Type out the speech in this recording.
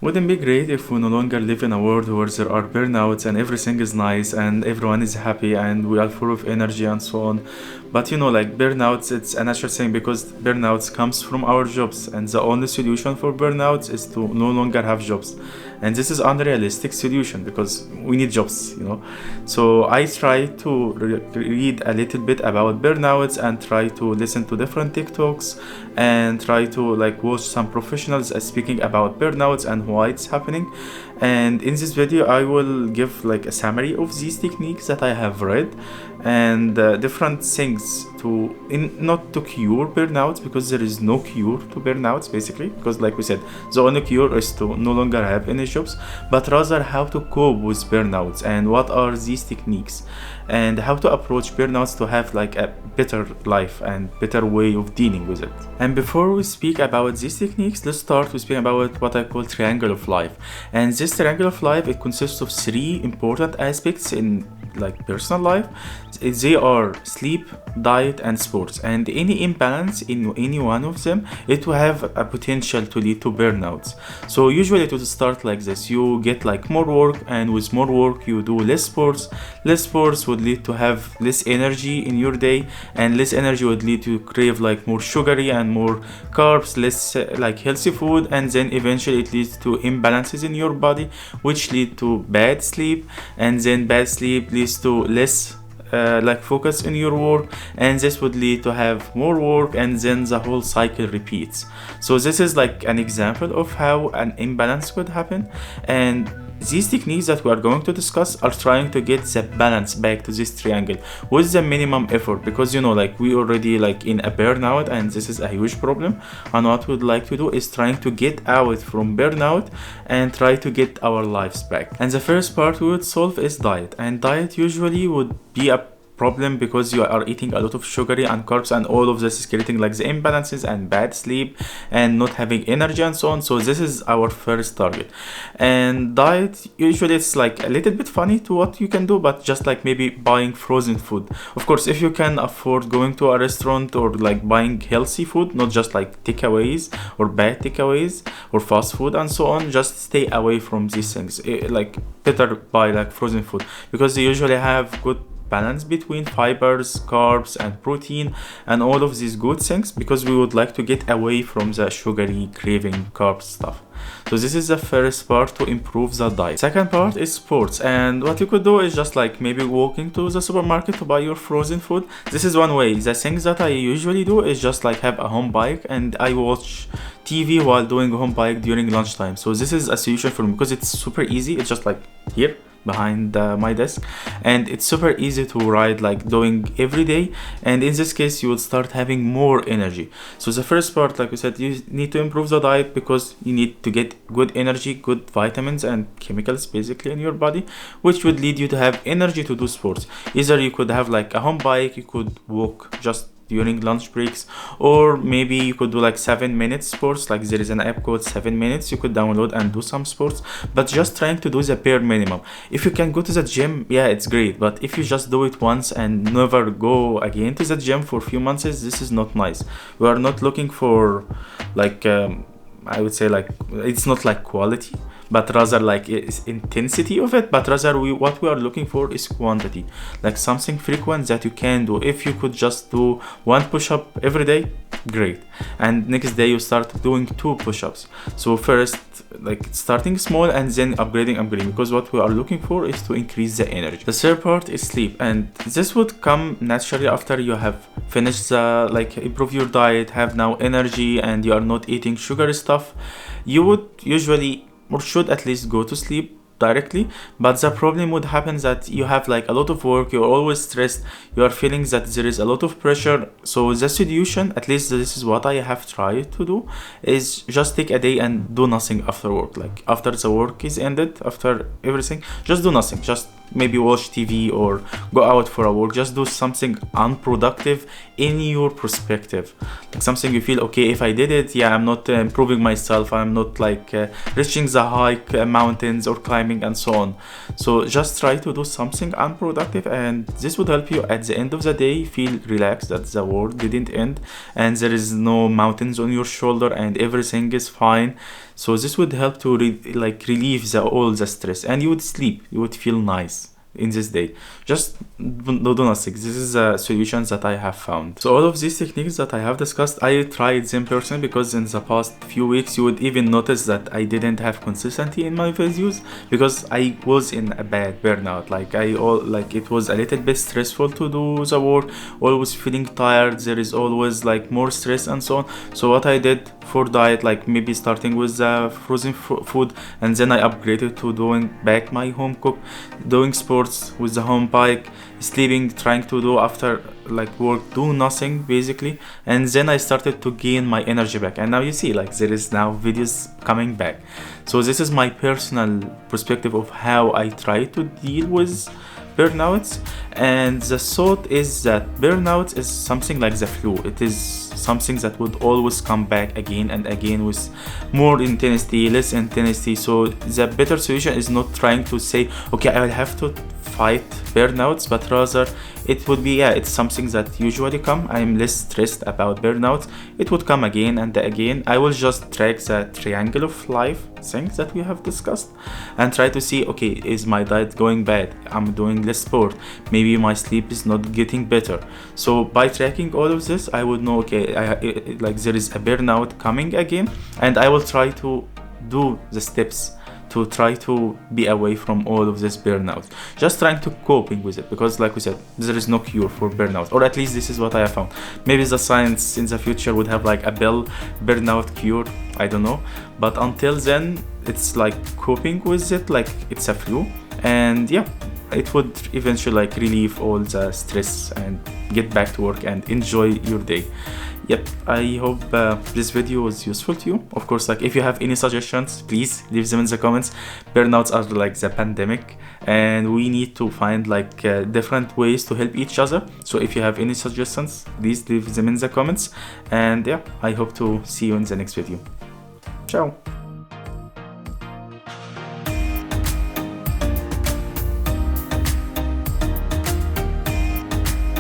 Wouldn't be great if we no longer live in a world where there are burnouts and everything is nice and everyone is happy and we are full of energy and so on. But like burnouts, it's a natural thing because burnouts comes from our jobs, and the only solution for burnouts is to no longer have jobs. And this is unrealistic solution because we need jobs. So I try to read a little bit about burnouts and try to listen to different TikToks and try to like watch some professionals speaking about burnouts and why it's happening. And in this video I will give like a summary of these techniques that I have read and different things not to cure burnouts, because there is no cure to burnouts basically, because like we said, the only cure is to no longer have any jobs, but rather how to cope with burnouts and what are these techniques and how to approach burnouts to have like a better life and better way of dealing with it. And before we speak about these techniques, let's start with speaking about what I call triangle of life. And this triangle of life, it consists of three important aspects in like personal life. They are sleep, diet and sports, and any imbalance in any one of them, it will have a potential to lead to burnouts. So usually it will start like this: you get like more work, and with more work you do less sports would lead to have less energy in your day, and less energy would lead to crave like more sugary and more carbs, less like healthy food, and then eventually it leads to imbalances in your body, which lead to bad sleep, and then bad sleep leads to less like focus in your work, and this would lead to have more work, and then the whole cycle repeats. So this is like an example of how an imbalance could happen, and these techniques that we are going to discuss are trying to get the balance back to this triangle with the minimum effort, because like we already like in a burnout, and this is a huge problem. And what we'd like to do is trying to get out from burnout and try to get our lives back. And the first part we would solve is diet, and diet usually would be a problem because you are eating a lot of sugary and carbs, and all of this is creating like the imbalances and bad sleep and not having energy and so on. So this is our first target. And diet, usually it's like a little bit funny to what you can do, but just like maybe buying frozen food. Of course, if you can afford going to a restaurant or like buying healthy food, not just like takeaways or bad takeaways or fast food and so on, just stay away from these things. Like better buy like frozen food, because they usually have good balance between fibers, carbs and protein and all of these good things, because we would like to get away from the sugary craving carb stuff. So this is the first part to improve the diet. Second part is sports, and what you could do is just like maybe walking to the supermarket to buy your frozen food. This is one way. The things that I usually do is just like have a home bike, and I watch TV while doing home bike during lunchtime. So this is a solution for me because it's super easy. It's just like here behind my desk, and it's super easy to ride, like doing every day, and in this case you will start having more energy. So the first part, like we said, you need to improve the diet because you need to get good energy, good vitamins and chemicals basically in your body, which would lead you to have energy to do sports. Either you could have like a home bike, you could walk just during lunch breaks, or maybe you could do like 7 minutes sports. Like there is an app called 7 minutes you could download and do some sports, but just trying to do the bare minimum. If you can go to the gym, yeah, it's great, but if you just do it once and never go again to the gym for a few months, this is not nice. We are not looking for like I would say like it's not like quality, but rather like it's intensity of it, but rather what we are looking for is quantity, like something frequent that you can do. If you could just do one push-up every day, great, and next day you start doing 2 push-ups. So first like starting small and then upgrading, because what we are looking for is to increase the energy. The third part is sleep, and this would come naturally after you have finished the like improve your diet, have now energy, and you are not eating sugary stuff. You would usually or should at least go to sleep directly, but the problem would happen that you have like a lot of work, you're always stressed, you are feeling that there is a lot of pressure. So the solution, at least this is what I have tried to do, is just take a day and do nothing after work. Like after the work is ended, after everything, just do nothing. Just maybe watch TV or go out for a walk. Just do something unproductive in your perspective, like something you feel, okay, if I did it, yeah, I'm not improving myself, I'm not like reaching the high mountains or climbing and so on. So just try to do something unproductive, and this would help you at the end of the day feel relaxed that the world didn't end and there is no mountains on your shoulder and everything is fine. So this would help to relieve all the stress, and you would sleep, you would feel nice in this day. Just do nothing. This is a solution that I have found. So all of these techniques that I have discussed, I tried them personally, because in the past few weeks you would even notice that I didn't have consistency in my videos, because I was in a bad burnout. It was a little bit stressful to do the work, always feeling tired, there is always more stress and so on. So what I did for diet, maybe starting with frozen food, and then I upgraded to doing back my home cook, doing sports with the home bike, sleeping, trying to do after work, do nothing basically. And then I started to gain my energy back, and now you see there is now videos coming back. So this is my personal perspective of how I try to deal with burnouts. And the thought is that burnout is something like the flu. It is something that would always come back again and again with more intensity, less intensity. So the better solution is not trying to say, okay, I will have to fight burnouts, but rather it would be, it's something that usually come. I'm less stressed about burnouts. It would come again and again. I will just track the triangle of life things that we have discussed and try to see, okay, is my diet going bad? I'm doing less sport. Maybe my sleep is not getting better. So by tracking all of this, I would know, okay, there is a burnout coming again, and I will try to do the steps to try to be away from all of this burnout, just trying to coping with it, because like we said, there is no cure for burnout, or at least this is what I have found. Maybe the science in the future would have a burnout cure, I don't know, but until then it's coping with it like it's a flu. And it would eventually relieve all the stress and get back to work and enjoy your day. I hope this video was useful to you. Of course, if you have any suggestions, please leave them in the comments. Burnouts are the pandemic, and we need to find different ways to help each other. So if you have any suggestions, please leave them in the comments. And I hope to see you in the next video. Ciao.